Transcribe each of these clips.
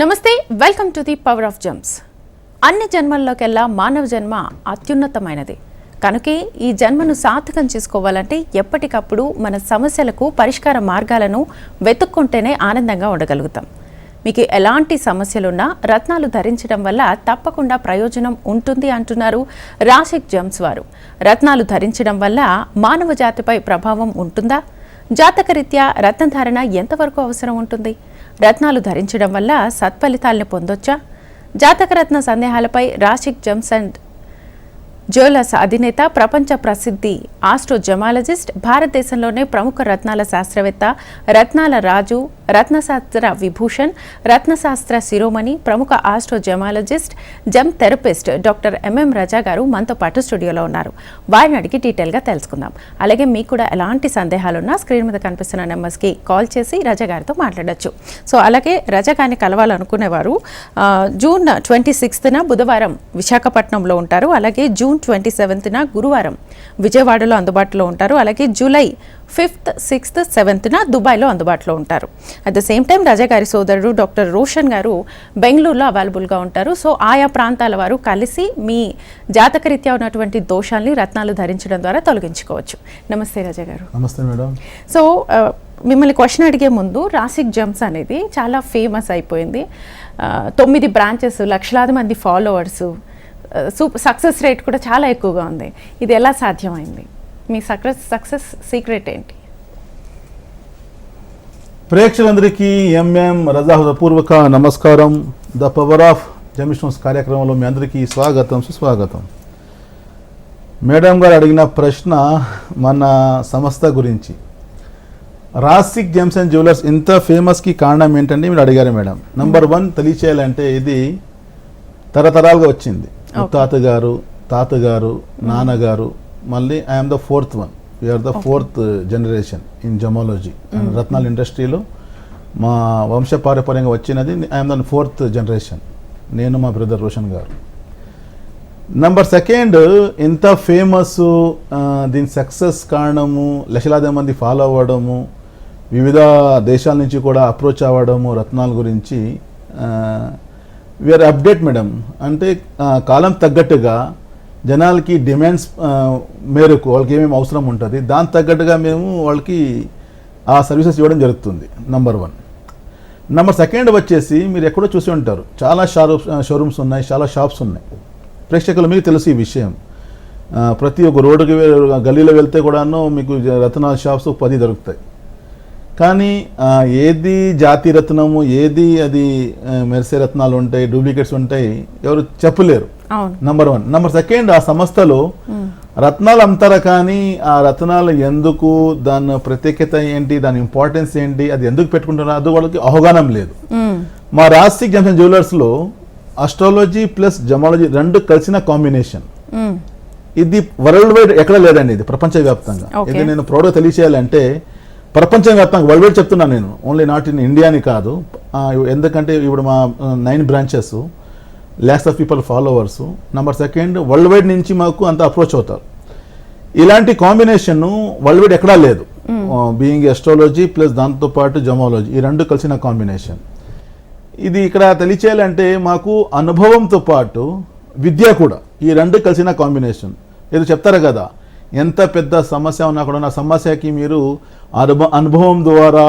నమస్తే, welcome to the power of gems. అన్ని జన్మల్లోకెల్లా మానవ జన్మ అత్యున్నతమైనది. కనుకే ఈ జన్మను సార్థకం చేసుకోవాలంటే ఎప్పటికప్పుడు మన సమస్యలకు పరిష్కార మార్గాలను వెతుక్కుంటేనే ఆనందంగా ఉండగలుగుతాం. మీకు ఎలాంటి సమస్యలున్నా రత్నాలు ధరించడం వల్ల తప్పకుండా ప్రయోజనం ఉంటుంది అంటున్నారు రాశిక్ జెమ్స్ వారు. రత్నాలు ధరించడం వల్ల మానవ జాతిపై ప్రభావం ఉంటుందా? జాతకరీత్యా రత్నధారణ ఎంతవరకు అవసరం ఉంటుంది? రత్నాలు ధరించడం వల్ల సత్ఫలితాలను పొందొచ్చా? జాతకరత్న సందేహాలపై రాశిక్ జెమ్స్ అండ్ జ్యువెలర్స్ అధినేత, ప్రపంచ ప్రసిద్ధి ఆస్ట్రోజమాలజిస్ట్, భారతదేశంలోనే ప్రముఖ రత్నాల శాస్త్రవేత్త, రత్నాల రాజు, రత్నశాస్త్ర విభూషణ్, రత్నశాస్త్ర శిరోమణి, ప్రముఖ ఆస్ట్రోజమాలజిస్ట్, జెమ్ థెరపిస్ట్ డాక్టర్ ఎంఎం రజా గారు మనతో పాటు స్టూడియోలో ఉన్నారు. వారిని అడిగి డీటెయిల్గా తెలుసుకుందాం. అలాగే మీకు కూడా ఎలాంటి సందేహాలున్నా స్క్రీన్ మీద కనిపిస్తున్న నెంబర్స్కి కాల్ చేసి రజా గారితో మాట్లాడచ్చు. సో అలాగే రజా గారిని కలవాలనుకునేవారు జూన్ 26న బుధవారం విశాఖపట్నంలో ఉంటారు. అలాగే జూన్ 27న గురువారం విజయవాడలో అందుబాటులో ఉంటారు. అలాగే జూలై 5th, 6th, 7th దుబాయ్లో అందుబాటులో ఉంటారు. అట్ ద సేమ్ టైం రజా గారి సోదరుడు డాక్టర్ రోషన్ గారు బెంగళూరులో అవైలబుల్గా ఉంటారు. సో ఆయా ప్రాంతాల వారు కలిసి మీ జాతకరీత్యా ఉన్నటువంటి దోషాల్ని రత్నాలు ధరించడం ద్వారా తొలగించుకోవచ్చు. నమస్తే రజా గారు. నమస్తే మేడం. సో మిమ్మల్ని క్వశ్చన్ అడిగే ముందు, రాశిక్ జెమ్స్ అనేది చాలా ఫేమస్ అయిపోయింది. 9 బ్రాంచెస్, లక్షలాది మంది ఫాలోవర్స్, సక్సెస్ రేట్ కూడా చాలా ఎక్కువగా ఉంది. ఇది ఎలా సాధ్యమైంది? మీ సక్సెస్ సీక్రెట్ ఏంటి? ప్రేక్షకులందరికీ ఎంఎం రజా హృదయపూర్వక నమస్కారం. ద పవర్ ఆఫ్ జెమ్స్ కార్యక్రమంలో మీ అందరికీ స్వాగతం, సుస్వాగతం. మేడం గారు అడిగిన ప్రశ్న మన సంస్థ గురించి. రాశిక్ జెమ్స్ అండ్ జ్యువెలర్స్ ఇంత ఫేమస్కి కారణం ఏంటంటే మీరు అడిగారు మేడం. నంబర్ 1 తెలియచేయాలంటే ఇది తరతరాలుగా వచ్చింది. తాతగారు, తాతగారు, నాన్నగారు, మళ్ళీ I'm the 4th one. We are the 4th generation in gemology and రత్నాల ఇండస్ట్రీలో మా వంశపారపర్యంగా వచ్చినది. ఐఎమ్ ద 4th జనరేషన్, నేను మా బ్రదర్ రోషన్ గారు. నంబర్ 2, ఇంత ఫేమస్, దీని సక్సెస్ కారణము లక్షలాది మంది ఫాలో అవ్వడము, వివిధ దేశాల నుంచి కూడా అప్రోచ్ అవ్వడము రత్నాల గురించి. We are update madam. అంటే కాలం తగ్గట్టుగా జనాలకి డిమాండ్స్ మేరకు వాళ్ళకి ఏమేమి అవసరం ఉంటుంది, దాని తగ్గట్టుగా మేము వాళ్ళకి ఆ సర్వీసెస్ ఇవ్వడం జరుగుతుంది. నంబర్ 1. నంబర్ 2 వచ్చేసి మీరు ఎక్కడో చూసి ఉంటారు, చాలా షోరూమ్స్ ఉన్నాయి, చాలా షాప్స్ ఉన్నాయి. ప్రేక్షకులు మీకు తెలుసు ఈ విషయం. ప్రతి ఒక్క రోడ్డుకి గల్లీలో వెళ్తే కూడాను మీకు రత్నాల షాప్స్ 10 దొరుకుతాయి. కానీ ఏది జాతి రత్నము, ఏది అది మెరిసే రత్నాలు ఉంటాయి, డూప్లికేట్స్ ఉంటాయి, ఎవరు చెప్పలేరు. నంబర్ 1. నంబర్ 2, ఆ సంస్థలో రత్నాలు అమ్ముతారా, కానీ ఆ రత్నాలు ఎందుకు, దాని ప్రత్యేకత ఏంటి, దాని ఇంపార్టెన్స్ ఏంటి, అది ఎందుకు పెట్టుకుంటున్నారు, అది వాళ్ళకి అవగాహన లేదు. మా రాశిక్ జెమ్స్ అండ్ జ్యువెలర్స్లో ఆస్ట్రాలజీ ప్లస్ జమాలజీ 2 కలిసిన కాంబినేషన్. ఇది వరల్డ్ వైడ్ ఎక్కడ లేదండి, ఇది ప్రపంచవ్యాప్తంగా. ఇది నేను ప్రౌడ్గా తెలియచేయాలంటే ప్రపంచవ్యాప్తంగా వరల్డ్ వైడ్ చెప్తున్నాను నేను, ఓన్లీ నాట్ ఇన్ ఇండియాని కాదు. ఎందుకంటే ఇప్పుడు మా 9 branches, lakhs of people followers. Number 2, world wide నుంచి మాకు అంత అప్రోచ్ అవుతారు. ఇలాంటి కాంబినేషన్ వరల్డ్ వైడ్ ఎక్కడా లేదు. బీయింగ్ ఎస్ట్రాలజీ ప్లస్ దాంతోపాటు జమాలజీ, ఈ 2 కలిసిన కాంబినేషన్. ఇది ఇక్కడ తెలియచేయాలంటే మాకు అనుభవంతో పాటు విద్య కూడా, ఈ 2 కలిసిన కాంబినేషన్. ఏదో చెప్తారు కదా, ఎంత పెద్ద సమస్య ఉన్నా కూడా నా సమస్యకి మీరు అనుభవం ద్వారా,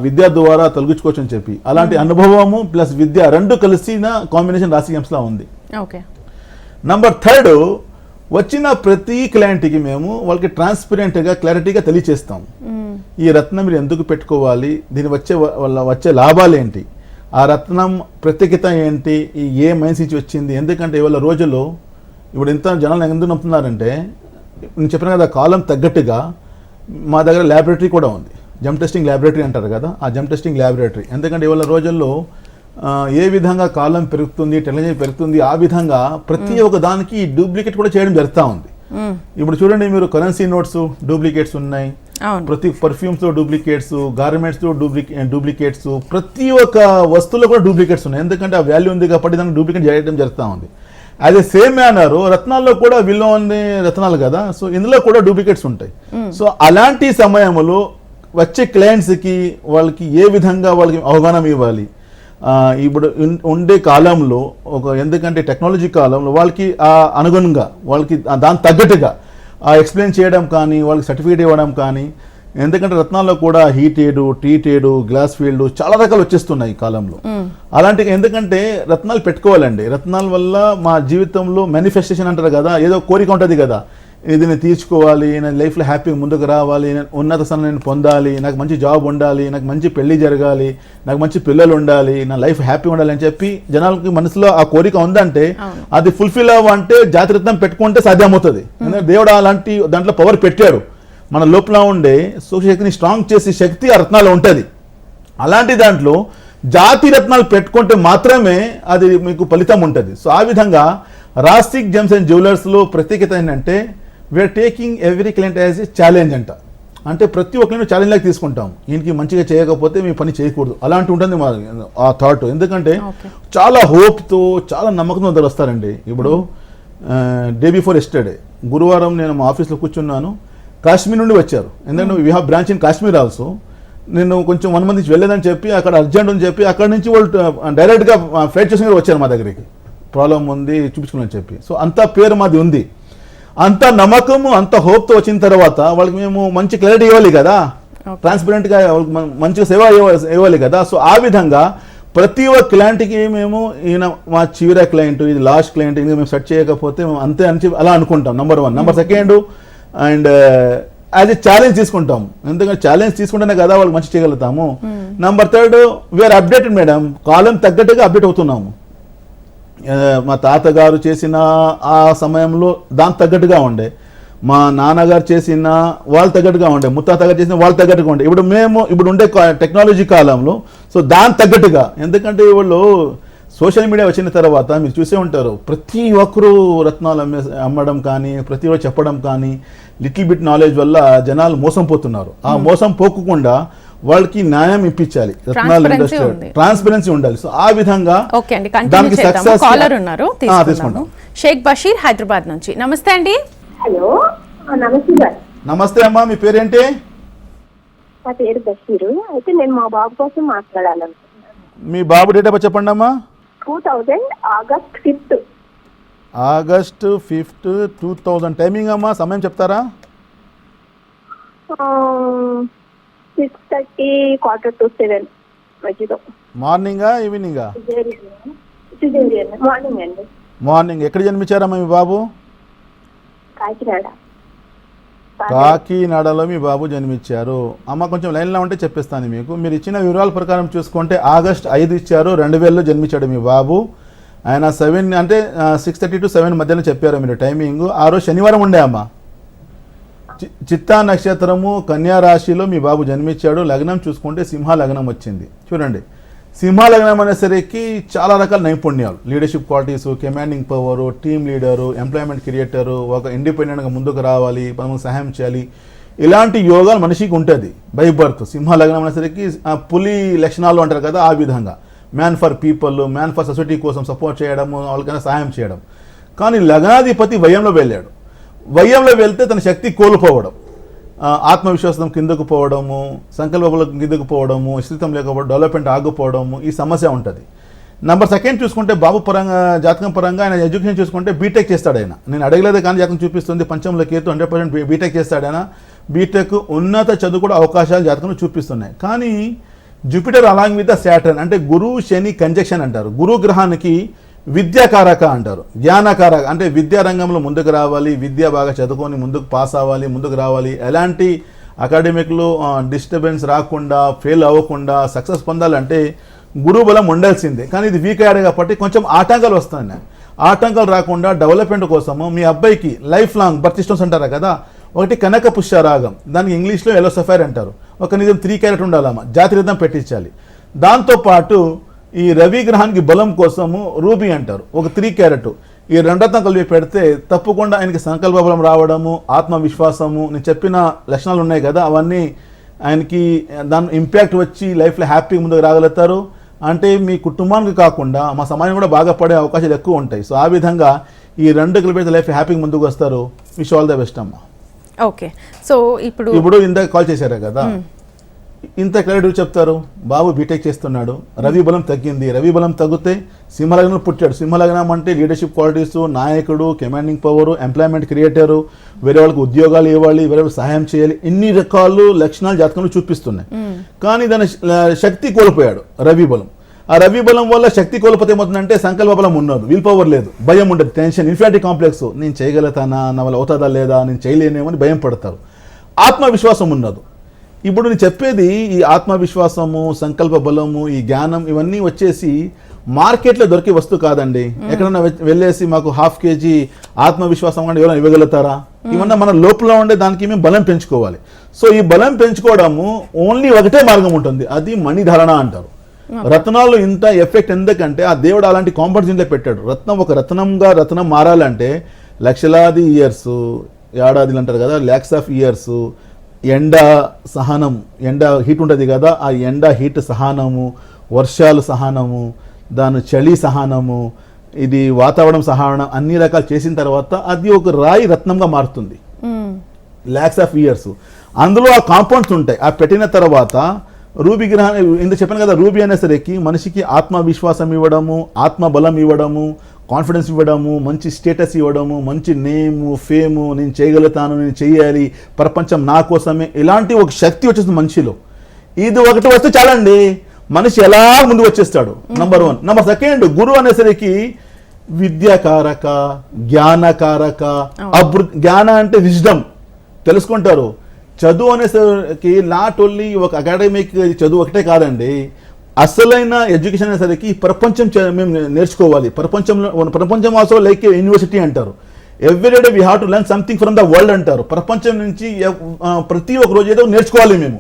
విద్య ద్వారా తొలగించుకోవచ్చు అని చెప్పి, అలాంటి అనుభవము ప్లస్ విద్య 2 కలిసిన కాంబినేషన్ రాశిక్ జెమ్స్లో ఉంది. నంబర్ 3, వచ్చిన ప్రతి క్లయింట్కి మేము వాళ్ళకి ట్రాన్స్పరెంట్గా, క్లారిటీగా తెలియచేస్తాం. ఈ రత్నం మీరు ఎందుకు పెట్టుకోవాలి, దీని వచ్చే లాభాలు ఏంటి, ఆ రత్నం ప్రత్యేకత ఏంటి, ఏ మైండ్ నుంచి వచ్చింది. ఎందుకంటే ఇవాళ రోజుల్లో ఇప్పుడు ఇంత జనాలు ఎందుకు నమ్ముతున్నారంటే, నేను చెప్పిన కదా, కాలం తగ్గట్టుగా మా దగ్గర ల్యాబొరేటరీ కూడా ఉంది. జెమ్ టెస్టింగ్ ల్యాబొరేటరీ అంటారు కదా, ఆ జెమ్ టెస్టింగ్ ల్యాబొరేటరీ. ఎందుకంటే ఇవాళ రోజుల్లో ఏ విధంగా కాలం పెరుగుతుంది, టెక్నాలజీ పెరుగుతుంది, ఆ విధంగా ప్రతి ఒక్క దానికి డూప్లికేట్ కూడా చేయడం జరుగుతూ ఉంది. ఇప్పుడు చూడండి, మీరు కరెన్సీ నోట్స్ డూప్లికేట్స్ ఉన్నాయి, ప్రతి పర్ఫ్యూమ్స్లో డూప్లికేట్స్, గార్మెంట్స్లో డూప్లికేట్స్, ప్రతి ఒక్క వస్తువులో కూడా డూప్లికేట్స్ ఉన్నాయి. ఎందుకంటే ఆ వాల్యూ ఉంది కాబట్టి దానికి డూప్లికేట్ చేయడం జరుగుతూ ఉంది. అదే సేమ్ మేనర్ రత్నాల్లో కూడా విలువైన రత్నాలు కదా, సో ఇందులో కూడా డూప్లికేట్స్ ఉంటాయి. సో అలాంటి సమయంలో వచ్చే క్లయింట్స్కి వాళ్ళకి ఏ విధంగా వాళ్ళకి అవగాహన ఇవ్వాలి, ఇప్పుడు ఉండే కాలంలో ఎందుకంటే టెక్నాలజీ కాలంలో వాళ్ళకి అనుగుణంగా వాళ్ళకి దాని తగ్గట్టుగా ఎక్స్ప్లెయిన్ చేయడం కానీ వాళ్ళకి సర్టిఫికేట్ ఇవ్వడం కానీ, ఎందుకంటే రత్నాల్లో కూడా హీటెడ్, ట్రీటెడ్, గ్లాస్ ఫీల్డ్ చాలా రకాలు వచ్చేస్తున్నాయి ఈ కాలంలో. అలాంటి ఎందుకంటే రత్నాలు పెట్టుకోవాలండి. రత్నాల వల్ల మా జీవితంలో మేనిఫెస్టేషన్ అంటారు కదా, ఏదో కోరిక ఉంటుంది కదా, ఇది నేను తీర్చుకోవాలి, నేను లైఫ్లో హ్యాపీగా ముందుకు రావాలి, ఉన్నత స్థానం నేను పొందాలి, నాకు మంచి జాబ్ ఉండాలి, నాకు మంచి పెళ్లి జరగాలి, నాకు మంచి పిల్లలు ఉండాలి, నా లైఫ్ హ్యాపీగా ఉండాలి అని చెప్పి జనాలకి మనసులో ఆ కోరిక ఉందంటే అది ఫుల్ఫిల్ అవ్వంటే జాతిరత్నం పెట్టుకుంటే సాధ్యమవుతుంది. ఎందుకంటే దేవుడు అలాంటి దాంట్లో పవర్ పెట్టాడు. మన లోపల ఉండే సూక్ష్మశక్తిని స్ట్రాంగ్ చేసే శక్తి ఆ రత్నాలు ఉంటుంది. అలాంటి దాంట్లో జాతి రత్నాలు పెట్టుకుంటే మాత్రమే అది మీకు ఫలితం ఉంటుంది. సో ఆ విధంగా రాస్టిక్ జెమ్స్ అండ్ జ్యువెలర్స్లో ప్రత్యేకత ఏంటంటే we are taking every client as a challenge అంట. అంటే ప్రతి ఒక్కరిని ఛాలెంజ్ లాగా తీసుకుంటాం. ఈయనకి మంచిగా చేయకపోతే మీ పని చేయకూడదు అలాంటి ఉంటుంది ఆ థాట్. ఎందుకంటే చాలా హోప్తో చాలా నమ్మకంతో అందరు వస్తారండి. ఇప్పుడు డే బిఫోర్ ఎస్టర్డే గురువారం నేను మా ఆఫీస్లో కూర్చున్నాను, కాశ్మీర్ నుండి వచ్చారు. ఎందుకంటే we have branch in Kashmir also. నేను కొంచెం 1 మంత్ నుంచి వెళ్ళేదని చెప్పి అక్కడ అర్జెంట్ అని చెప్పి అక్కడ నుంచి వాళ్ళు డైరెక్ట్గా ఫ్లైట్ చేసుకుని వచ్చారు మా దగ్గరికి, ప్రాబ్లం ఉంది చూపించుకుని చెప్పి. సో అంత పేరు మాది ఉంది, అంత నమ్మకము, అంత హోప్తో వచ్చిన తర్వాత వాళ్ళకి మేము మంచి క్లారిటీ ఇవ్వాలి కదా, ట్రాన్స్పరెంట్గా మంచిగా సేవ ఇవ్వాలి కదా. సో ఆ విధంగా ప్రతి ఒక్క క్లయింట్కి మేము ఈయన మా చివరి క్లయింట్, ఇది లాస్ట్ క్లయింట్, ఇంకా మేము సెట్ చేయకపోతే మేము అంతే అని అలా అనుకుంటాం. Number 1. Number 2 and as a challenge తీసుకుంటాం. ఎందుకంటే ఛాలెంజ్ తీసుకుంటేనే కదా వాళ్ళకి మంచి చేయగలుగుతాము. నెంబర్ 3 వీఆర్ అప్డేటెడ్ మేడం, కాలం తగ్గట్టుగా అప్డేట్ అవుతున్నాము. మా తాతగారు చేసిన ఆ సమయంలో దానికి తగ్గట్టుగా ఉండే, మా నాన్నగారు చేసిన వాళ్ళు తగ్గట్టుగా ఉండే, ముత్తాతగారు చేసిన వాళ్ళు తగ్గట్టుగా ఉండే. ఇప్పుడు మేము ఇప్పుడు ఉండే టెక్నాలజీ కాలంలో సో దానికి తగ్గట్టుగా, ఎందుకంటే వాళ్ళు సోషల్ మీడియా వచ్చిన తర్వాత మీరు చూసే ఉంటారు, ప్రతి ఒక్కరూ రత్నాలు అమ్మడం కానీ, ప్రతి ఒక్కరు చెప్పడం కానీ, లిటిల్ బిట్ నాలెడ్జ్ వల్ల జనాలు మోసం పోతున్నారు. ఆ మోసం పోకుండా వాళ్ళకి న్యాయం ఇప్పించాలి, రత్నాల ఇండస్ట్రీ ట్రాన్స్పరెన్సీ ఉండాలి. సో ఆ విధంగా దానికి సక్సెస్. కాలర్ ఉన్నారు, తీసుకుందాం. షేక్ బషీర్ హైదరాబాద్ నుంచి. నమస్తే అండి. హలో, నమస్తే సార్. నమస్తే అమ్మా, మీ పేరేంటి? నా పేరు బషీరు. అయితే నేను మా బాబు కోసం మాట్లాడాలనుకుంటున్నాను. మీ బాబు డేట్ ఆఫ్ బర్త్ చెప్పండి అమ్మా. 2000 August 5th. August 5th 2000. Timing అమ్మా, సమయం చెప్తారా? 6:30 7:15 మధ్యలో. మార్నింగా ఈవినింగా? మార్నింగ్ అండి. మార్నింగ్. ఎక్కడ జన్మించారమ్మా మీ బాబు? కాకినాడ. కాకినాడలో మీ బాబు జన్మించారు. అమ్మ కొంచెం లైన్లో ఉంటే చెప్పిస్తాను మీకు. మీరు ఇచ్చిన వివరాల ప్రకారం చూసుకుంటే ఆగస్ట్ 5 ఇచ్చారు, 2000లో జన్మించాడు మీ బాబు. ఆయన 7 అంటే 6:30 to 7 మధ్యలో చెప్పారు మీరు టైమింగ్. ఆ రోజు శనివారం ఉండే అమ్మ. చిత్తా నక్షత్రము కన్యా రాశిలో మీ బాబు జన్మించాడు. లగ్నం చూసుకుంటే సింహ లగ్నం వచ్చింది. చూడండి, సింహ లగ్నం అనేసరికి చాలా రకాల నైపుణ్యాలు, leadership qualities, commanding power, team leader, employment creator, ఒక ఇండిపెండెంట్గా ముందుకు రావాలి, మనకు సహాయం చేయాలి, ఇలాంటి యోగాలు మనిషికి ఉంటుంది బై బర్త్. సింహ లగ్నం అనేసరికి పులి లక్షణాలు అంటారు కదా, ఆ విధంగా man for people, man for society కోసం సపోర్ట్ చేయడము, వాళ్ళకైనా సహాయం చేయడం. కానీ లగ్నాధిపతి వ్యయంలో వెళ్ళాడు. వ్యయంలో వెళ్తే తన శక్తి కోల్పోవడం, ఆత్మవిశ్వాసం కిందకు పోవడము, సంకల్పబలం కిందకు పోవడము, స్థితం లేకపోవడం, డెవలప్మెంట్ ఆగిపోవడము, ఈ సమస్య ఉంటుంది. నెంబర్ 2 చూసుకుంటే బాబు పరంగా, జాతకం పరంగా ఆయన ఎడ్యుకేషన్ చూసుకుంటే బీటెక్ చేస్తాడు ఆయన. నేను అడగలేదు కానీ జాతకం చూపిస్తుంది, పంచంలో కేతు 100% బీటెక్ చేస్తాడు ఆయన. బీటెక్ ఉన్నత చదువు కూడా అవకాశాలు జాతకంలో చూపిస్తున్నాయి. కానీ జూపిటర్ అలాంగ్ విత్ శాటర్న్ అంటే గురు శని కంజక్షన్ అంటారు. గురు గ్రహానికి విద్యాకారక అంటారు, జ్ఞానకారక అంటే విద్యా రంగంలో ముందుకు రావాలి, విద్య బాగా చదువుకొని ముందుకు పాస్ అవ్వాలి, ముందుకు రావాలి, ఎలాంటి అకాడమిక్లో డిస్టర్బెన్స్ రాకుండా, ఫెయిల్ అవ్వకుండా సక్సెస్ పొందాలంటే గురువు బలం ఉండాల్సిందే. కానీ ఇది వీక్ అయ్యాడు కాబట్టి కొంచెం ఆటంకాలు వస్తున్నాయి. ఆటంకాలు రాకుండా డెవలప్మెంట్ కోసము మీ అబ్బాయికి లైఫ్ లాంగ్ బర్త్ స్టోన్స్ అంటారా కదా, ఒకటి కనక పుష్యరాగం, దానికి ఇంగ్లీష్లో ఎల్లో సఫైర్ అంటారు, ఒక నిజం 3 క్యారెట్ ఉండాలమ్మా, జాతిరత్నం పెట్టించాలి. దాంతోపాటు ఈ రవి గ్రహానికి బలం కోసము రూబీ అంటారు, ఒక 3 క్యారెట్. ఈ 2 రత్నం కలిపి పెడితే తప్పకుండా ఆయనకి సంకల్ప బలం రావడము, ఆత్మవిశ్వాసము, నేను చెప్పిన లక్షణాలు ఉన్నాయి కదా, అవన్నీ ఆయనకి దాని ఇంపాక్ట్ వచ్చి లైఫ్లో హ్యాపీగా ముందుకు రాగలుగుతారు. అంటే మీ కుటుంబానికి కాకుండా మా సమాజం కూడా బాగా పడే అవకాశాలు ఎక్కువ ఉంటాయి. సో ఆ విధంగా ఈ 2 కలిపి లైఫ్ హ్యాపీగా ముందుకు వస్తారు. విష్ ఆల్ ద బెస్ట్ అమ్మా. ఓకే, సో ఇప్పుడు ఇందాక కాల్ చేశారా కదా, ఇంత క్లారిటీ చెప్తారు? బాబు బీటెక్ చేస్తున్నాడు, రవి బలం తగ్గింది, రవి బలం తగ్గితే సింహలగ్నం పుట్టాడు. సింహలగ్నం అంటే లీడర్షిప్ క్వాలిటీస్, నాయకుడు, కమాండింగ్ పవర్, ఎంప్లాయ్మెంట్ క్రియేటరు, వేరే వాళ్ళకి ఉద్యోగాలు ఇవ్వాలి, వేరే వాళ్ళకి సహాయం చేయాలి, ఇన్ని రకాలు లక్షణాలు జాతకంలో చూపిస్తున్నాయి. కానీ దాని శక్తి కోల్పోయాడు రవి బలం. ఆ రవి బలం వల్ల శక్తి కోల్పోతే ఏమవుతుందంటే సంకల్ప బలం ఉండదు, విల్ పవర్ లేదు, భయం ఉండదు, టెన్షన్, ఇన్ఫియారిటీ కాంప్లెక్స్, నేను చేయగలుగుతానా, నా వల్ల అవుతుందా లేదా, నేను చేయలేనేమో అని భయం పడతారు. ఆత్మవిశ్వాసం ఉండదు. ఇప్పుడు నేను చెప్పేది ఈ ఆత్మవిశ్వాసము, సంకల్ప బలము, ఈ జ్ఞానం ఇవన్నీ వచ్చేసి మార్కెట్లో దొరికే వస్తువు కాదండి. ఎక్కడన్నా వెళ్ళేసి మాకు 1/2 kg ఆత్మవిశ్వాసం అంటే ఎవరైనా ఇవ్వగలుగుతారా? ఇవన్నీ మన లోపల ఉండే దానికి మేము బలం పెంచుకోవాలి. సో ఈ బలం పెంచుకోవడము ఓన్లీ ఒకటే మార్గం ఉంటుంది, అది మణిధారణ అంటారు. రత్నాలు ఇంత ఎఫెక్ట్ ఎందుకంటే ఆ దేవుడు అలాంటి కాంపౌండ్స్ ఇంట్లో పెట్టాడు. రత్నం ఒక రత్నం మారాలంటే లక్షలాది ఇయర్స్, ఏడాదిలు అంటారు కదా, ల్యాక్స్ ఆఫ్ ఇయర్స్, ఎండ సహనం, ఎండ హీట్ ఉంటుంది కదా, ఆ ఎండ హీట్ సహనము, వర్షాలు సహనము, దాని చలి సహనము, ఇది వాతావరణం సహనం, అన్ని రకాలు చేసిన తర్వాత అది ఒక రాయి రత్నంగా మారుతుంది. ల్యాక్స్ ఆఫ్ ఇయర్స్ అందులో ఆ కాంపౌండ్స్ ఉంటాయి. ఆ పెట్టిన తర్వాత రూబీ గ్రహం ఇందుకు చెప్పాను కదా, రూబీ అనేసరికి మనిషికి ఆత్మవిశ్వాసం ఇవ్వడము, ఆత్మబలం ఇవ్వడము, కాన్ఫిడెన్స్ ఇవ్వడము, మంచి స్టేటస్ ఇవ్వడము, మంచి నేము, ఫేము, నేను చేయగలుగుతాను, నేను చేయాలి, ప్రపంచం నా కోసమే, ఇలాంటి ఒక శక్తి వచ్చేస్తుంది మనిషిలో. ఇది ఒకటి వస్తే చాలండి, మనిషి ఎలా ముందుకు వచ్చేస్తాడు. నంబర్ 1. నంబర్ 2, గురువు అనేసరికి విద్యాకారక, జ్ఞానకారక, జ్ఞాన అంటే విజ్డమ్ తెలుసుకుంటారు. చదువు అనేసరికి నాట్ ఓన్లీ ఒక అకాడమిక్ చదువు ఒకటే కాదండి, అసలైన ఎడ్యుకేషన్ అనేసరికి ప్రపంచం మేము నేర్చుకోవాలి. ప్రపంచం ఆల్సో లైక్ యూనివర్సిటీ అంటారు. Everyday we have to learn something from the world అంటారు. ప్రపంచం నుంచి ప్రతి ఒక్క రోజు ఏదో నేర్చుకోవాలి మేము.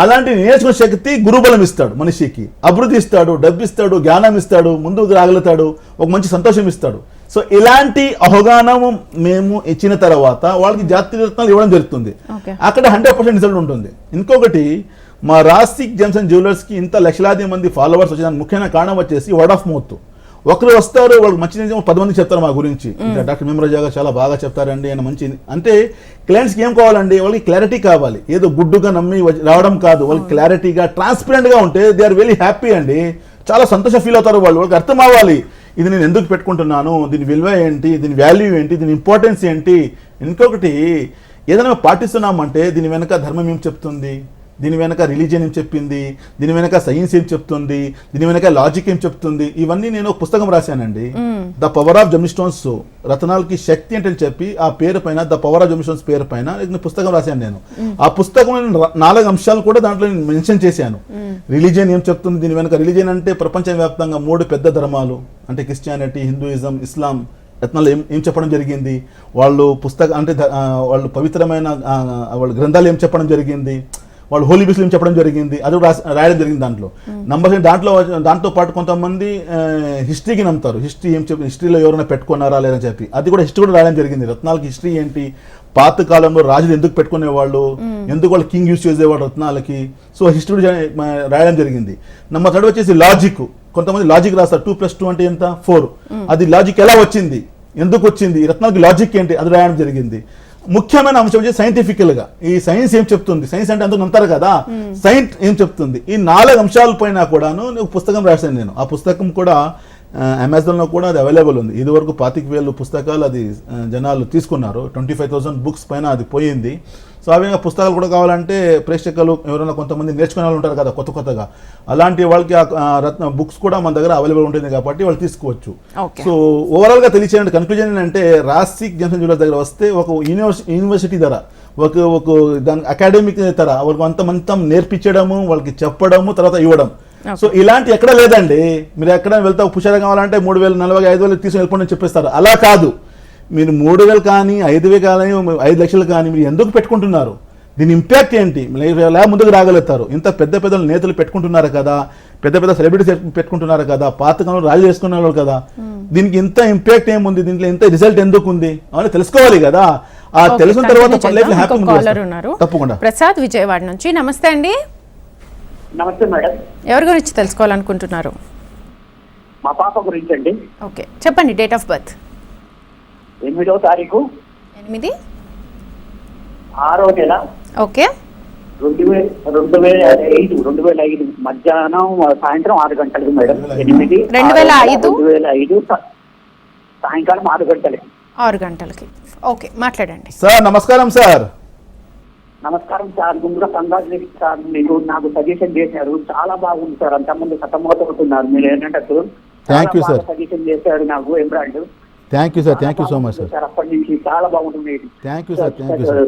అలాంటి నేర్చుకునే శక్తి గురుబలం ఇస్తాడు, మనిషికి అభివృద్ధి ఇస్తాడు, డబ్బు ఇస్తాడు, జ్ఞానం ఇస్తాడు, ముందుకు రాగలుగుతాడు, ఒక మంచి సంతోషం ఇస్తాడు. సో ఇలాంటి అవగాహన మేము ఇచ్చిన తర్వాత వాళ్ళకి జాతీయ రత్నాలు ఇవ్వడం జరుగుతుంది. అక్కడ 100% రిజల్ట్ ఉంటుంది. ఇంకొకటి, మా రాసిక్ జెమ్స్ అండ్ జ్యువెలర్స్కి ఇంత లక్షలాది మంది ఫాలోవర్స్ వచ్చేదానికి ముఖ్యమైన కారణం వచ్చేసి వర్డ్ ఆఫ్ మౌత్. ఒకరు వస్తారు, వాళ్ళకి మంచి 10 మంది చెప్తారు మా గురించి, డాక్టర్ మేమరాజా గారు చాలా బాగా చెప్తారండి ఆయన మంచి. అంటే క్లయింట్స్కి ఏం కావాలండి, వాళ్ళకి క్లారిటీ కావాలి, ఏదో గుడ్డుగా నమ్మి రావడం కాదు. వాళ్ళకి క్లారిటీగా, ట్రాన్స్పరెంట్గా ఉంటే దే ఆర్ వెరీ హ్యాపీ అండి, చాలా సంతోషం ఫీల్ అవుతారు వాళ్ళు. వాళ్ళకి అర్థం అవ్వాలి, ఇది నేను ఎందుకు పెట్టుకుంటున్నాను, దీని విలువ ఏంటి, దీని వాల్యూ ఏంటి, దీని ఇంపార్టెన్స్ ఏంటి. ఇంకొకటి, ఏదైనా పాటిస్తున్నామంటే దీని వెనక ధర్మం ఏం చెప్తుంది, దీని వెనక రిలీజియన్ ఏం చెప్పింది, దీని వెనక సైన్స్ ఏం చెప్తుంది, దీని వెనక లాజిక్ ఏం చెప్తుంది, ఇవన్నీ నేను ఒక పుస్తకం రాశానండి. The power of gemstones, రత్నాలకి శక్తి అంటే చెప్పి ఆ పేరు పైన, the power of gemstones పేరు పైన పుస్తకం రాశాను నేను. ఆ పుస్తకం 4 అంశాలు కూడా దాంట్లో మెన్షన్ చేశాను. రిలీజియన్ ఏం చెప్తుంది, దీని వెనక రిలీజియన్ అంటే ప్రపంచవ్యాప్తంగా 3 పెద్ద ధర్మాలు అంటే క్రిస్టియానిటీ, హిందూయిజం, ఇస్లాం, రత్నాలు ఏం చెప్పడం జరిగింది, వాళ్ళు అంటే వాళ్ళు పవిత్రమైన వాళ్ళ గ్రంథాలు ఏం చెప్పడం జరిగింది, వాళ్ళు హోలీ బుక్స్ ఏం చెప్పడం జరిగింది, అది రాయడం జరిగింది దాంట్లో. దాంతో పాటు కొంతమంది హిస్టరీకి నమ్ముతారు, హిస్టరీ ఏం చెప్పి, హిస్టరీలో ఎవరైనా పెట్టుకున్నారా లేదని చెప్పి, అది కూడా హిస్టరీ కూడా రాయడం జరిగింది. రత్నాలకి హిస్టరీ ఏంటి, పాత కాలంలో రాజులు ఎందుకు పెట్టుకునేవాళ్ళు, ఎందుకు వాళ్ళు కింగ్ యూజ్ చేసేవాళ్ళు రత్నాలకి, సో హిస్టరీ రాయడం జరిగింది. నంబర్ 3 వచ్చేసి లాజిక్. కొంతమంది లాజిక్ రాస్తారు, 2+2 అంటే ఎంత, 4. అది లాజిక్ ఎలా వచ్చింది, ఎందుకు వచ్చింది, రత్నాలకి లాజిక్ ఏంటి, అది రాయడం జరిగింది. ముఖ్యమైన అంశం వచ్చి సైంటిఫికల్ గా ఈ సైన్స్ ఏం చెప్తుంది, సైన్స్ అంటే అందరూ నమ్ముతారు కదా, సైన్స్ ఏం చెప్తుంది, ఈ 4 అంశాల పైన కూడాను పుస్తకం రాశాను నేను. ఆ పుస్తకం కూడా అమెజాన్లో కూడా అది అవైలబుల్ ఉంది. ఇది వరకు 25,000 పుస్తకాలు అది జనాలు తీసుకున్నారు, 25,000 బుక్స్ పైన అది పోయింది. సో ఆ విధంగా పుస్తకాలు కూడా కావాలంటే ప్రేక్షకులు ఎవరైనా కొంతమంది నేర్చుకునే వాళ్ళు ఉంటారు కదా కొత్తగా, అలాంటి వాళ్ళకి రత్న బుక్స్ కూడా మన దగ్గర అవైలబుల్ ఉంటుంది కాబట్టి వాళ్ళు తీసుకోవచ్చు. సో ఓవరాల్గా తెలియచేయండి, కన్క్లూజన్ ఏంటంటే రాసిక్ జెమ్స్ అండ్ జ్యువెలర్స్ దగ్గర వస్తే ఒక యూనివర్సిటీ ధర, ఒక దాని అకాడమిక్ ధర, వాళ్ళకి అంత నేర్పించడము, వాళ్ళకి చెప్పడము, తర్వాత ఇవ్వడం. సో ఇలాంటి ఎక్కడ లేదండి. మీరు ఎక్కడ వెళ్తా పుషారం కావాలంటే 3,000, 40,000, 5,000 తీసుకుని వెళ్ళిపోండి చెప్పేస్తారు. అలా కాదు, మీరు 3,000 కానీ 5,000 కానీ 5 లక్షలు కానీ మీరు ఎందుకు పెట్టుకుంటున్నారు, దీని ఇంపాక్ట్ ఏంటి, ఎలా ముందుకు రాగలుగుతారు. ఇంత పెద్ద నేతలు పెట్టుకుంటున్నారు కదా, పెద్ద సెలబ్రిటీస్ పెట్టుకుంటున్నారు కదా, పాతకాలంలో రాజు చేసుకున్నారు కదా, దీనికి ఇంత ఇంపాక్ట్ ఏముంది, దీంట్లో ఇంత రిజల్ట్ ఎందుకు ఉంది అని తెలుసుకోవాలి కదా. ఆ తెలుసుకున్న తర్వాత తప్పకుండా. ప్రసాద్ విజయవాడ నుంచి, నమస్తే అండి. నమస్తే మేడం. ఎవరి గురించి తెలుసుకోవాలనుకుంటున్నారు? మా పాప గురించి అండి. ఓకే, చెప్పండి. డేట్ ఆఫ్ బర్త్ 8వ తారీఖు 8/6 ఓకే. 2005 మధ్యాహ్నం సాయంత్రం 6 గంటలకు మేడం. 2005 2005 సాయంకాలం 6 గంటలకి. 6 గంటలకి. ఓకే, మాట్లాడండి సార్. నమస్కారం సార్. నమస్కారం సార్. ముందుగా కంగ్రాచులేషన్ సార్. మీకు నాకు సజెషన్ చేశారు, చాలా బాగుంది సార్. అంతకుముందు సతమతమవుతున్నారు మీరు ఏంటంటే. Thank you sir. సజెషన్ చేశారు నాకు ఎంబ్రాయిడ్. Thank you sir. Thank you so much sir. అప్పటి నుంచి చాలా బాగుంటుంది. Thank you sir. Thank you sir.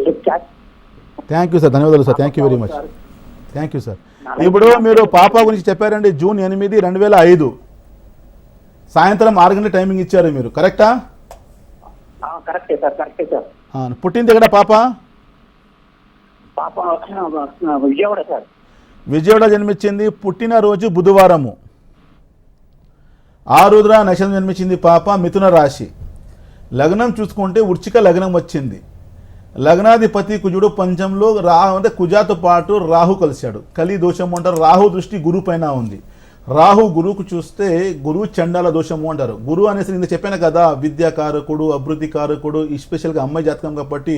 Thank you sir. ధన్యవాదాలు sir. Thank you very much. Thank you sir. ఇప్పుడు మీరు పాప గురించి చెప్పారండి. జూన్ 8, 2005 సాయంత్రం 6 గంటల టైమింగ్ ఇచ్చారు మీరు, కరెక్టా? కరెక్టే సార్. కరెక్టే సార్. పుట్టింది ఎక్కడ పాప? పాప విజయవాడ సార్. విజయవాడ జన్మించింది. పుట్టినరోజు బుధవారము. ఆరుద్ర నక్షత్రం జన్మించింది పాప. మిథున రాశి. లగ్నం చూసుకుంటే వృశ్చిక లగ్నం వచ్చింది. లగ్నాధిపతి కుజుడు పంచంలో అంటే కుజాతో పాటు రాహు కలిశాడు. కలి దోషము అంటారు. రాహు దృష్టి గురు పైన ఉంది. రాహు గురువుకు చూస్తే గురువు చండాల దోషము అంటారు. గురువు అనేసి నేను చెప్పాను కదా, విద్యాకారకుడు, అభివృద్ధి కారకుడు, ఎస్పెషల్గా అమ్మాయి జాతకం కాబట్టి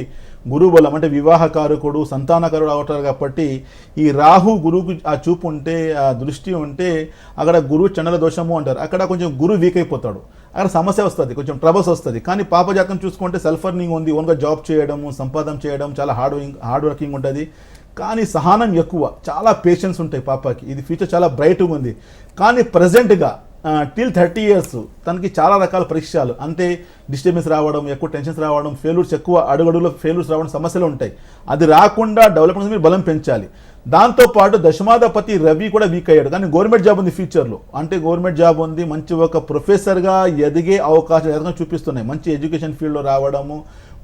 గురువు బలం అంటే వివాహకారకుడు, సంతానకారుడు అవుతారు కాబట్టి ఈ రాహు గురువుకు ఆ చూపు ఉంటే, ఆ దృష్టి ఉంటే అక్కడ గురువు చండాల దోషము అంటారు. అక్కడ కొంచెం గురువు వీక్ అయిపోతాడు, అక్కడ సమస్య వస్తుంది, కొంచెం ట్రబల్స్ వస్తుంది. కానీ పాప జాతకం చూసుకుంటే సెల్ఫ్ ఎర్నింగ్ ఉంది, ఓన్గా జాబ్ చేయడము, సంపాదన చేయడం, చాలా హార్డ్ వర్కింగ్ ఉంటుంది. కానీ సహనం ఎక్కువ, చాలా పేషెన్స్ ఉంటాయి పాపకి. ఇది ఫ్యూచర్ చాలా బ్రైట్గా ఉంది. కానీ ప్రజెంట్గా టిల్ 30 years తనకి చాలా రకాల పరీక్షలు అంటే డిస్టర్బెన్స్ రావడం, ఎక్కువ టెన్షన్స్ రావడం, ఫెయిల్యూర్స్ ఎక్కువ, అడుగడుగులో ఫెయిల్యూర్స్ రావడం సమస్యలు ఉంటాయి. అది రాకుండా డెవలప్మెంట్ మీరు బలం పెంచాలి. దాంతోపాటు దశమాధిపతి రవి కూడా వీక్ అయ్యాడు. కానీ గవర్నమెంట్ జాబ్ ఉంది ఫ్యూచర్లో, అంటే గవర్నమెంట్ జాబ్ ఉంది, మంచి ఒక ప్రొఫెసర్గా ఎదిగే అవకాశం చూపిస్తున్నాయి. మంచి ఎడ్యుకేషన్ ఫీల్డ్లో రావడము,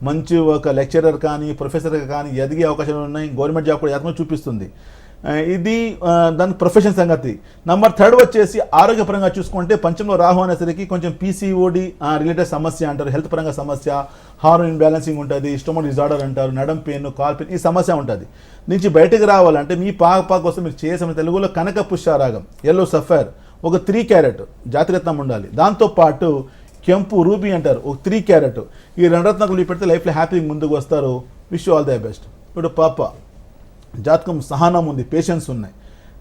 మంచి ఒక లెక్చరర్ కానీ ప్రొఫెసర్గా కానీ ఎదిగే అవకాశాలు ఉన్నాయి. గవర్నమెంట్ జాబ్ కూడా జాతకం చూపిస్తుంది. ఇది దాని ప్రొఫెషన్ సంగతి. నంబర్ 3 వచ్చేసి ఆరోగ్యపరంగా చూసుకుంటే పంచంలో రాహు అనేసరికి కొంచెం పీసీఓడి రిలేటెడ్ సమస్య అంటారు, హెల్త్ పరంగా సమస్య, హార్మోన్ ఇన్బ్యాలెన్సింగ్ ఉంటుంది, స్టొమక్ డిజార్డర్ అంటారు, నడం పెయిన్, కాల్ పెయిన్, ఈ సమస్య ఉంటుంది. నుంచి బయటకు రావాలంటే మీ పాప కోసం మీరు చేసే తెలుగులో కనక పుష్యరాగం, ఎల్లో సఫైర్, ఒక 3 క్యారెట్ జాతిరత్నం ఉండాలి. దాంతోపాటు కెంపు రూబీ అంటారు, ఒక 3 క్యారెట్. ఈ 2 రత్నాలు పెడితే లైఫ్లో హ్యాపీగా ముందుకు వస్తారు. Wish all the best. ఇప్పుడు పాప జాతకం సహనం ఉంది, పేషెన్స్ ఉన్నాయి.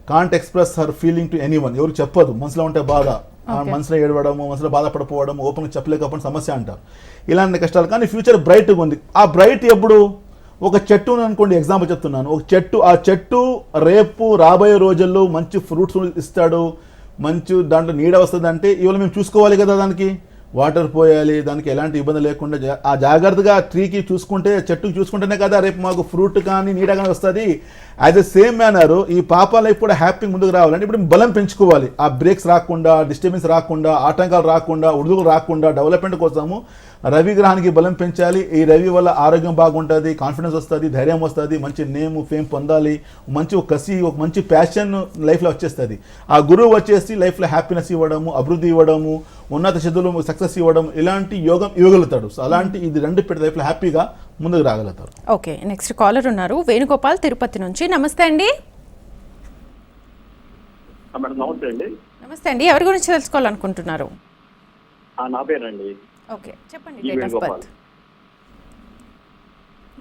Can't express her feeling to anyone, ఎవరు చెప్పదు. మనసులో ఉంటే బాధ, మనసులో ఏడవడము, మనసులో బాధపడిపోవడం, ఓపెన్గా చెప్పలేకపోవడం సమస్య అంటారు. ఇలాంటి కష్టాలు. కానీ ఫ్యూచర్ బ్రైట్గా ఉంది. ఆ బ్రైట్ ఎప్పుడు? ఒక చెట్టు అనుకోండి, ఎగ్జాంపుల్ చెప్తున్నాను. ఒక చెట్టు, ఆ చెట్టు రేపు రాబోయే రోజుల్లో మంచి ఫ్రూట్స్ ఇస్తాడు, మంచి దాంట్లో నీడ వస్తుంది. అంటే ఇవాళ మేము చూసుకోవాలి కదా, దానికి వాటర్ పోయాలి, దానికి ఎలాంటి ఇబ్బంది లేకుండా ఆ జాగ్రత్తగా ట్రీకి చూసుకుంటే, చెట్టుకి చూసుకుంటేనే కదా రేపు మాకు ఫ్రూట్ కానీ నీడ కానీ వస్తుంది. యాజ్ ఎ సేమ్ మేనర్ ఈ పాప లైఫ్ కూడా హ్యాపీ ముందుకు రావాలంటే ఇప్పుడు బలం పెంచుకోవాలి. ఆ బ్రేక్స్ రాకుండా, డిస్టర్బెన్స్ రాకుండా, ఆటంకాలు రాకుండా, ఉడుదులు రాకుండా డెవలప్మెంట్ కోసము రవి గ్రహానికి బలం పెంచాలి. ఈ రవి వల్ల ఆరోగ్యం బాగుంటుంది, కాన్ఫిడెన్స్ వస్తుంది, ధైర్యం వస్తుంది, మంచి నేమ్ ఫేమ్ పొందాలి, మంచి ఒక కసి, ఒక మంచి ప్యాషన్ లైఫ్లో వచ్చేస్తుంది. ఆ గురువు వచ్చేసి లైఫ్లో హ్యాపీనెస్ ఇవ్వడము, అభివృద్ధి ఇవ్వడము, ఉన్నత చదువులు సక్సెస్ ఇవ్వడం, ఇలాంటి యోగం ఇవ్వగలుగుతాడు. సో అలాంటి ఇది 2 పెట్టి లైఫ్లో హ్యాపీగా ముందుకు రాగలుగుతారు. ఓకే, నెక్స్ట్ కాలర్ ఉన్నారు, వేణుగోపాల్ తిరుపతి నుంచి. నమస్తే అండి. నమస్తే అండి. నమస్తే అండి, ఎవరి గురించి తెలుసుకోవాలనుకుంటున్నారు? నా పేరండి. ఓకే, చెప్పండి.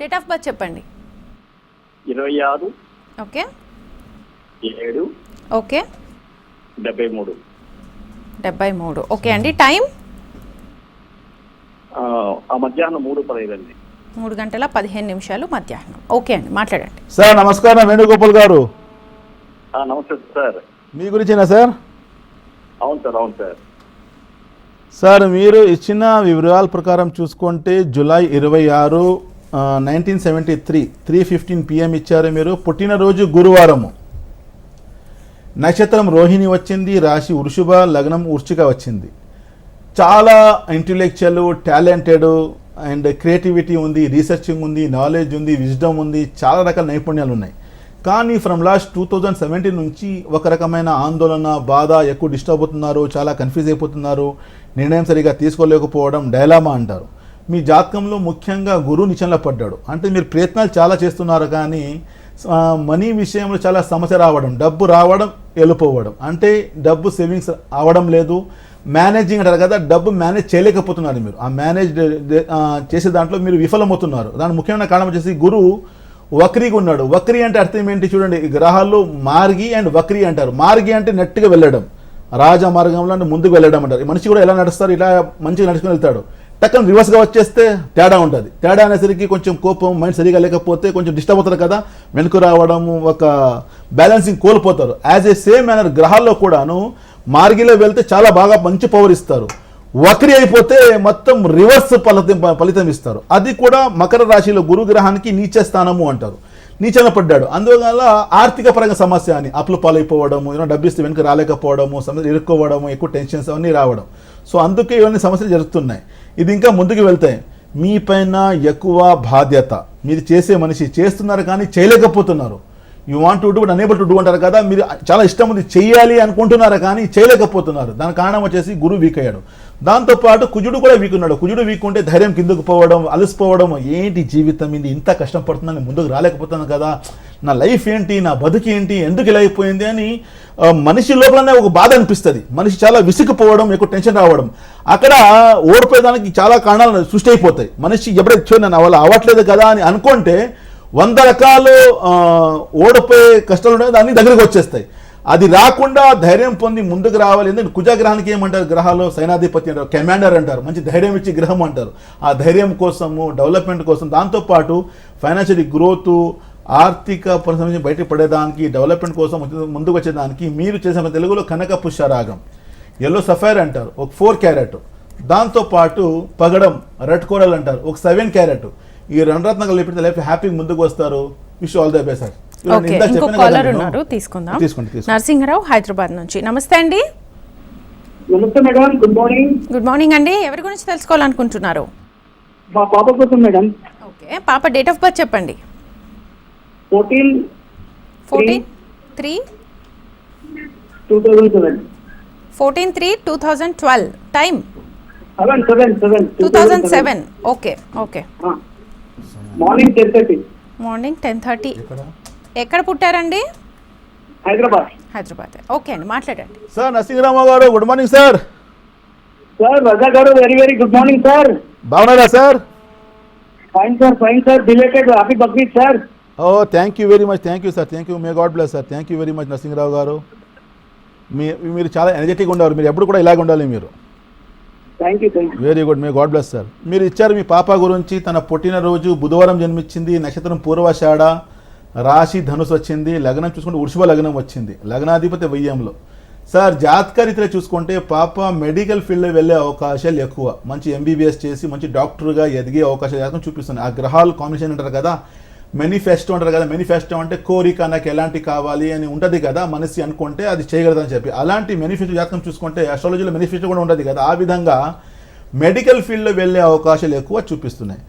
డేట్ ఆఫ్ బర్త్ చెప్పండి. 26 ఓకే 7 ఓకే 73. ఓకే అండి. టైం మధ్యాహ్నం 3:15 అండి. 3:15 మధ్యాహ్నం. ఓకే అండి, మాట్లాడండి. సార్ నమస్కారం, వేణుగోపాల్ గారు. నమస్తే సార్. మీ గురించేనా సార్? అవును సార్. అవును సార్. సార్ మీరు ఇచ్చిన వివరాల ప్రకారం చూసుకుంటే జూలై 26, 1973 3:15 PM ఇచ్చారు మీరు. పుట్టినరోజు గురువారము, నక్షత్రం రోహిణి వచ్చింది, రాశి వృషభ, లగ్నం వృశ్చిక వచ్చింది. చాలా ఇంటెలెక్చువల్, టాలెంటెడ్ అండ్ క్రియేటివిటీ ఉంది, రీసెర్చింగ్ ఉంది, నాలెడ్జ్ ఉంది, విజ్డమ్ ఉంది, చాలా రకాల నైపుణ్యాలు ఉన్నాయి. కానీ ఫ్రమ్ లాస్ట్ 2017 నుంచి ఒక రకమైన ఆందోళన, బాధ, ఎక్కువ డిస్టర్బ్ అవుతున్నారు, చాలా కన్ఫ్యూజ్ అయిపోతున్నారు, నిర్ణయం సరిగా తీసుకోలేకపోవడం, డైలామా అంటారు. మీ జాతకంలో ముఖ్యంగా గురువు నిచంలో పడ్డాడు. అంటే మీరు ప్రయత్నాలు చాలా చేస్తున్నారు కానీ మనీ విషయంలో చాలా సమస్య రావడం, డబ్బు రావడం, వెళ్ళిపోవడం, అంటే డబ్బు సేవింగ్స్ అవ్వడం లేదు. మేనేజింగ్ అంటారు కదా, డబ్బు మేనేజ్ చేయలేకపోతున్నారు మీరు. ఆ మేనేజ్ చేసే దాంట్లో మీరు విఫలమవుతున్నారు. దాని ముఖ్యమైన కారణం వచ్చేసి గురువు వక్రీగా ఉన్నాడు. వక్రీ అంటే అర్థం ఏంటి చూడండి, ఈ గ్రహాల్లో మార్గి అండ్ వక్రీ అంటారు. మార్గి అంటే నెట్గా వెళ్ళడం, రాజ మార్గంలో ముందుకు వెళ్ళడం అంటారు. ఈ మనిషి కూడా ఎలా నడుస్తారు, ఇలా మంచిగా నడుచుకుని వెళ్తాడు. టక్కన రివర్స్గా వచ్చేస్తే తేడా ఉంటుంది. తేడా అనేసరికి కొంచెం కోపం, మైండ్ సరిగా లేకపోతే కొంచెం డిస్టర్బ్ అవుతారు కదా, వెనుక రావడము, ఒక బ్యాలెన్సింగ్ కోల్పోతారు. యాజ్ ఏ సేమ్ మేనర్ గ్రహాల్లో కూడాను మార్గిలో వెళ్తే చాలా బాగా మంచి పవర్ ఇస్తారు. వక్రీ అయిపోతే మొత్తం రివర్స్ ఫలితం ఇస్తారు. అది కూడా మకర రాశిలో గురు గ్రహానికి నీచ స్థానము అంటారు. నీచన పడ్డాడు, అందువల్ల ఆర్థిక పరంగా సమస్య అని అప్పులు పాలైపోవడము, డబ్బు ఇస్తే వెనుక రాలేకపోవడము, సమస్యలు ఇరుక్కోవడము, ఎక్కువ టెన్షన్స్ అవన్నీ రావడం. సో అందుకే ఇవన్నీ సమస్యలు జరుగుతున్నాయి. ఇది ఇంకా ముందుకు వెళ్తాయి. మీ పైన ఎక్కువ బాధ్యత, మీరు చేసే మనిషి చేస్తున్నారు కానీ చేయలేకపోతున్నారు. You want to do but unable to do అంటారు కదా, మీరు చాలా ఇష్టం ఉంది చేయాలి అనుకుంటున్నారు కానీ చేయలేకపోతున్నారు. దాని కారణం వచ్చేసి గురువు వీక్ అయ్యాడు. దాంతోపాటు కుజుడు కూడా వీక్ ఉన్నాడు. కుజుడు వీక్ ఉంటే ధైర్యం కిందకు పోవడం, అలసిపోవడం, ఏంటి జీవితం ఇది ఇంత కష్టపడుతుందని ముందుకు రాలేకపోతున్నాను కదా, నా లైఫ్ ఏంటి, నా బతుకు ఏంటి, ఎందుకు ఇలా అయిపోయింది అని మనిషి లోపలనే ఒక బాధ అనిపిస్తుంది. మనిషి చాలా విసిగిపోవడం, ఎక్కువ టెన్షన్ రావడం, అక్కడ ఓడిపోయేదానికి చాలా కారణాలు సృష్టి అయిపోతాయి. మనిషి ఎప్పుడైతే చూడండి నా వల్ల అవ్వట్లేదు కదా అని అనుకుంటే 100 రకాలు ఓడిపోయే కష్టాలు ఉన్నాయి, దాన్ని దగ్గరికి వచ్చేస్తాయి. అది రాకుండా ధైర్యం పొంది ముందుకు రావాలి. ఎందుకంటే కుజగ్రహానికి ఏమంటారు, గ్రహాలు సైనాధిపతి అంటారు, కమాండర్ అంటారు, మంచి ధైర్యం ఇచ్చి గ్రహం అంటారు. ఆ ధైర్యం కోసము, డెవలప్మెంట్ కోసం, దాంతోపాటు ఫైనాన్షియల్ గ్రోత్, ఆర్థిక పరిశ్రమ నుంచి బయటకు పడేదానికి, డెవలప్మెంట్ కోసం ముందుకు వచ్చేదానికి మీరు చేసిన తెలుగులో కనక పుష్యరాగం, ఎల్లో సఫైర్ అంటారు, ఒక 4 క్యారెట్, దాంతోపాటు పగడం, రెడ్ కోరల్ అంటారు, ఒక 7 క్యారెట్. ఈ 2 రత్నాలు కలిపి లైఫ్ హ్యాపీగా ముందుకు వస్తారు. Wish all the best sir. Okay, ఇంకో కాలర్ ఉన్నారు, తీసుకుందాం. నరసింహరావు హైదరాబాద్ నుంచి. నమస్తే అండి. నమస్తే madam, good morning. Good morning అండి. ఎవరి గురించి తెలుసుకోవాలనుకుంటున్నారు? మా పాప కోసం మేడం. ఓకే, పాప డేట్ ఆఫ్ బర్త్ చెప్పండి. 14/3/2007. 14/3/2012. Time 2007. Okay okay. Morning 10:30. Morning 10:30. ఎక్కడ పుట్టారండి? హైదరాబాద్. హైదరాబాద్. ఓకే అండి, మాట్లాడండి. సార్ నరసింహరావు గారు good morning sir. Sir Raza గారు very very good morning sir. బాగున్నారా sir? Fine sir, fine sir. Belated happy Bakrid sir. Oh thank you very much, thank you sir, thank you, may God bless sir. Thank you very much Narasimharao గారు. మీరు చాలా ఎనర్జెటిక్గా ఉండేవారు, మీరు ఎప్పుడు కూడా ఇలాగ ఉండాలి మీరు. Thank you. Very good, May God bless sir. మీరు ఇచ్చారు మీ పాప గురించి. తన పుట్టినరోజు బుధవారం జన్మించింది, నక్షత్రం పూర్వాషాఢ, రాశి ధనుసు వచ్చింది, లగ్నం చూసుకుంటే వృషభ లగ్నం వచ్చింది, లగ్నాధిపతి వయ్యంలో. సార్ జాతకరీత్యా చూసుకుంటే పాప మెడికల్ ఫీల్డ్లో వెళ్ళే అవకాశాలు ఎక్కువ, మంచి ఎంబీబీఎస్ చేసి మంచి డాక్టర్గా ఎదిగే అవకాశాలు చూపిస్తుంది. ఆ గ్రహాలు కాంబినేషన్ అంటారు కదా, మేనిఫెస్టో అంటారు కదా. మేనిఫెస్టో అంటే కోరిక, నాకు ఎలాంటి కావాలి అని ఉంటుంది కదా, మనసి అనుకుంటే అది చేయగలదని చెప్పి. అలాంటి మేనిఫెస్టో జాతకం చూసుకుంటే అస్ట్రాలజీలో మేనిఫెస్టో కూడా ఉంటుంది కదా, ఆ విధంగా మెడికల్ ఫీల్డ్లో వెళ్ళే అవకాశాలు ఎక్కువ చూపిస్తున్నాయి.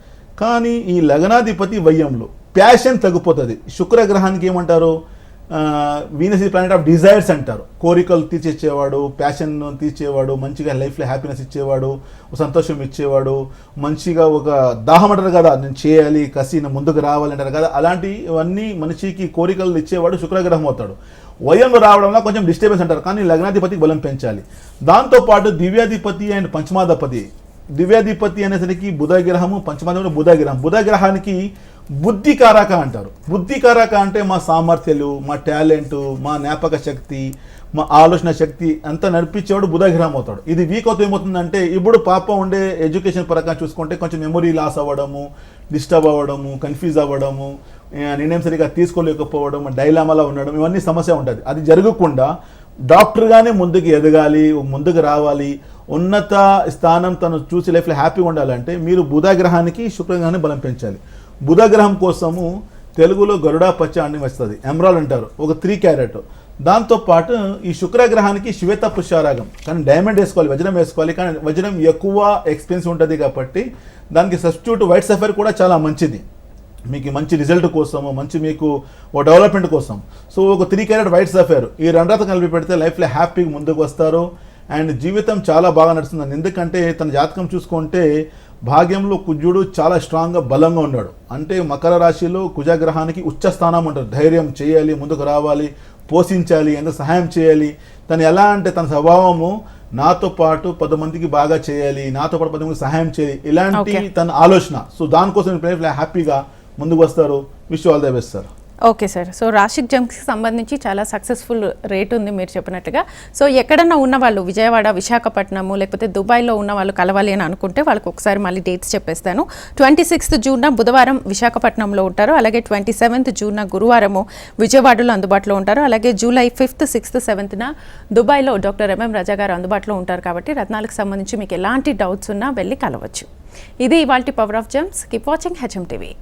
కానీ ఈ లగ్నాధిపతి వయ్యంలో ప్యాషన్ తగ్గిపోతుంది. శుక్రగ్రహానికి ఏమంటారు, వీనస్ ప్లానెట్ ఆఫ్ డిజైర్స్ అంటారు. కోరికలు తీర్చేవాడు, ప్యాషన్ తీర్చేవాడు, మంచిగా లైఫ్లో హ్యాపీనెస్ ఇచ్చేవాడు, సంతోషం ఇచ్చేవాడు, మంచిగా ఒక దాహం అంటారు కదా, నేను చేయాలి, కసి ముందుకు రావాలి అంటారు కదా, అలాంటివన్నీ మనిషికి కోరికలు ఇచ్చేవాడు శుక్రగ్రహం అవుతాడు. వయంలో రావడంలో కొంచెం డిస్టర్బెన్స్ అంటారు, కానీ లగ్నాధిపతికి బలం పెంచాలి. దాంతోపాటు దివ్యాధిపతి అండ్ పంచమాధిపతి. దివ్యాధిపతి అనేసరికి బుధగ్రహము, పంచమాధిపతి బుధగ్రహం. బుధగ్రహానికి బుద్ధికారక అంటారు. బుద్ధికారక అంటే మా సామర్థ్యాలు, మా టాలెంటు, మా జ్ఞాపక శక్తి, మా ఆలోచన శక్తి అంతా నడిపించేవాడు బుధగ్రహం అవుతాడు. ఇది వీక్ అవుతూ ఏమవుతుందంటే, ఇప్పుడు పాప ఉండే ఎడ్యుకేషన్ పరంగా చూసుకుంటే కొంచెం మెమొరీ లాస్ అవ్వడము, డిస్టర్బ్ అవ్వడము, కన్ఫ్యూజ్ అవ్వడము, నిర్ణయం సరిగా తీసుకోలేకపోవడం, డైలామాలో ఉండడం, ఇవన్నీ సమస్య ఉంటుంది. అది జరగకుండా డాక్టర్గానే ముందుకు ఎదగాలి, ముందుకు రావాలి, ఉన్నత స్థానం తను చూసి లైఫ్లో హ్యాపీగా ఉండాలంటే మీరు బుధగ్రహానికి శుక్రగ్రహాన్ని బలం పెంచాలి. బుధగ్రహం కోసము తెలుగులో గరుడా పచ్చ అని వస్తుంది, ఎమరాల్డ్ అంటారు, ఒక 3 క్యారెట్. దాంతోపాటు ఈ శుక్రగ్రహానికి శ్వేత పుష్యరాగం, కానీ డైమండ్ వేసుకోవాలి, వజ్రం వేసుకోవాలి, కానీ వజ్రం ఎక్కువ ఎక్స్పెన్సివ్ ఉంటుంది కాబట్టి దానికి సబ్స్టిట్యూట్ వైట్ సఫైర్ కూడా చాలా మంచిది మీకు మంచి రిజల్ట్ కోసము, మంచి మీకు ఓ డెవలప్మెంట్ కోసం. సో ఒక 3 క్యారెట్ వైట్ సఫైర్ ఈ 2 రకాలు కలిపి పెడితే లైఫ్లో హ్యాపీగా ముందుకు వస్తారు అండ్ జీవితం చాలా బాగా నడుస్తుంది. ఎందుకంటే తన జాతకం చూసుకుంటే భాగ్యంలో కుజుడు చాలా స్ట్రాంగ్గా బలంగా ఉన్నాడు. అంటే మకర రాశిలో కుజగ్రహానికి ఉచ్చ స్థానం అంటారు. ధైర్యం చేయాలి, ముందుకు రావాలి, పోషించాలి, ఎంత సహాయం చేయాలి. తను ఎలా అంటే తన స్వభావము నాతో పాటు 10 మందికి బాగా చేయాలి, నాతో పాటు 10 మందికి సహాయం చేయాలి, ఇలాంటి తన ఆలోచన. సో దానికోసం హ్యాపీగా ముందుకు వస్తారు. Wish all the best sir. Okay sir. So రాశిక్ జమ్స్కి సంబంధించి చాలా సక్సెస్ఫుల్ రేట్ ఉంది మీరు చెప్పినట్టుగా. సో ఎక్కడన్నా ఉన్న వాళ్ళు విజయవాడ, విశాఖపట్నము లేకపోతే దుబాయ్లో ఉన్న వాళ్ళు కలవాలి అని అనుకుంటే వాళ్ళకి ఒకసారి మళ్ళీ డేట్స్ చెప్పేస్తాను. 26th జూన్ బుధవారం విశాఖపట్నంలో ఉంటారు. అలాగే 27th జూన్ గురువారము విజయవాడలో అందుబాటులో ఉంటారు. అలాగే జూలై 5th, 6th, 7th దుబాయ్లో డాక్టర్ ఎంఎం రాజా గారు అందుబాటులో ఉంటారు. కాబట్టి రత్నాలకు సంబంధించి మీకు ఎలాంటి డౌట్స్ ఉన్నా వెళ్ళి కలవచ్చు. ఇది ఇవాల్టి power of gems. Keep watching HM TV.